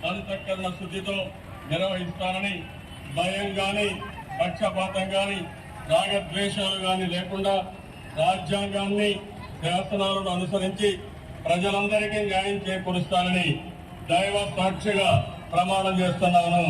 అంతఃకరణ శుద్ధితో నిర్వహిస్తానని భయం గాని పక్షపాతం గాని రాగద్వేషాలు గాని లేకుండా రాజ్యాంగాన్ని శాసనాలను అనుసరించి ప్రజలందరికీ న్యాయం చేకూరుస్తానని దైవ సాక్షిగా ప్రమాణం చేస్తున్నాను.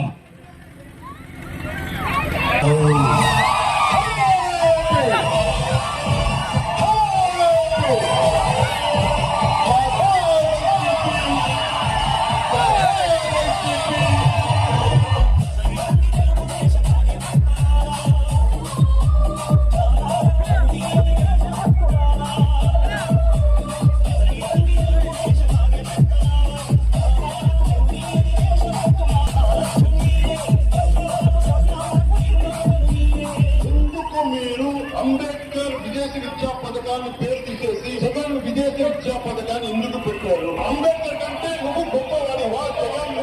అంబేద్కర్ విదేశీ విద్యా పథకాన్ని పేరు తీసేసి జగన్ విదేశీ విద్యా పథకాన్ని ఎందుకు పెట్టారు? అంబేద్కర్ కంటే నువ్వు గొప్పవాడి వా జగన్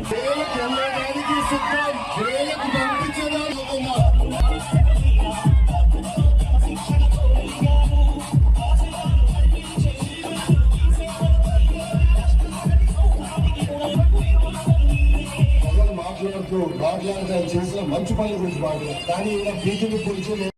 జైలుకి వెళ్ళడానికి సిద్ధం, జైలుకు పంపించడానికి మాట్లాడుతూ చేసిన మంచి పనుల గురించి మాట్లాడారు. కానీ ఇలా బీజేపీ గురించి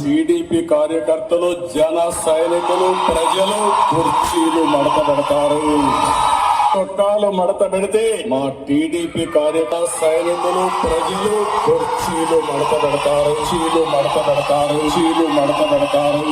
టీడీపీ కార్యకర్తలు, జన సైనికులు, ప్రజలు కుర్చీలు మడత పెడతారు. చొక్కాలు మడత పెడితే మా టీడీపీ కార్యకర్త, సైనికులు, ప్రజలు కుర్చీలు మడత పెడతారు. చీలు మడత పెడతారు. చీలు మడత పెడతారు.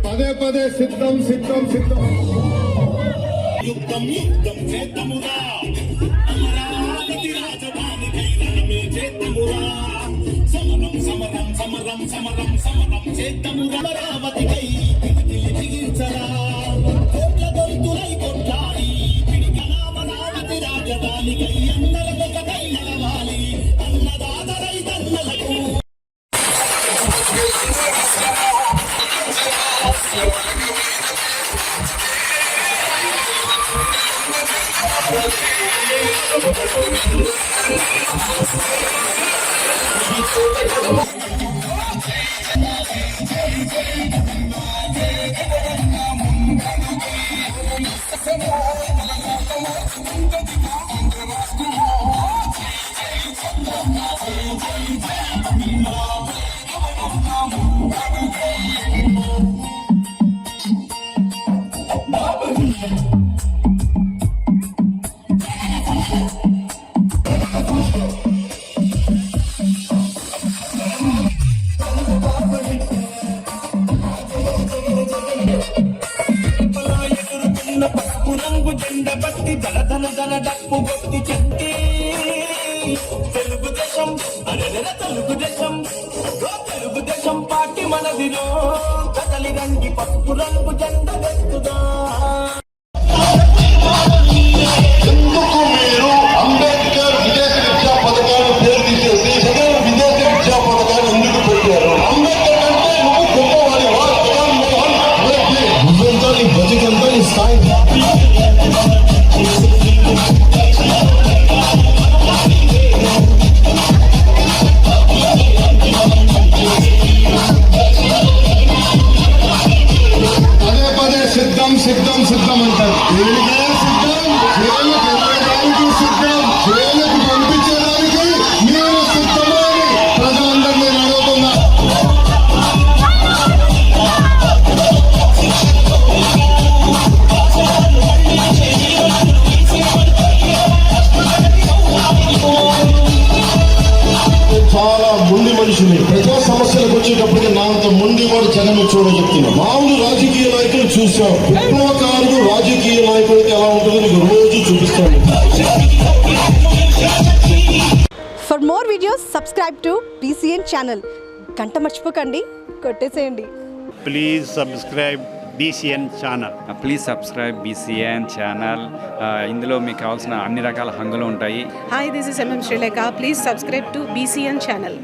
పదే పదే సిద్ధం సిద్ధం సిద్ధం యుద్ధం యుద్ధం చేద్దామురా, అమరావతి రాజధానికైనా చేద్దామురా, సమరం సమరం సమరం సమరం సమరం చేద్దామురా, అమరావతికై పిడికిలి బిగించరా, కోట్ల గొంతులై కొట్లాడి పిడికల అమరావతి రాజధానికై అందరొకటై నడవాలి, అన్నదాత రైతన్నలకు డప్పు కొట్టి చెట్టి తెలుగుదేశం అరెర తెలుగుదేశం పార్టీ మనదిలో కదలి రంగి పసుపు రంగు జెండ వెతుదా. అంబేద్కర్ విదేశీ విద్యా పథకాన్ని పేరు తీసేసి జగన్ విదేశీ విద్యా పథకాన్ని ఎందుకు పెట్టారు? అంబేద్కర్ కంటే నువ్వు గొప్పవాడి వా జగన్ నువ్వెంత, నీ బడ్జెట్ ఎంత, నీ స్థాయి సమస్యలకు వచ్చేటప్పటికి నా అంత మొండి వాడు జగన్ చూడ చెప్తున్నా. మామూలు రాజకీయ నాయకులు చూసాం, విప్లవకారులు రాజకీయ నాయకులకి ఎలా ఉంటుందో నీకు రోజు చూపిస్తాను. For more videos, subscribe to BCN channel. గంట మర్చిపోకండి, కొట్టేసేయండి. Please subscribe BCN channel. Please subscribe BCN channel. ఇందులో మీకు కావాల్సిన అన్ని రకాల హంగులు ఉంటాయి. Hi, this is MM Sri Lanka. Please subscribe to BCN channel.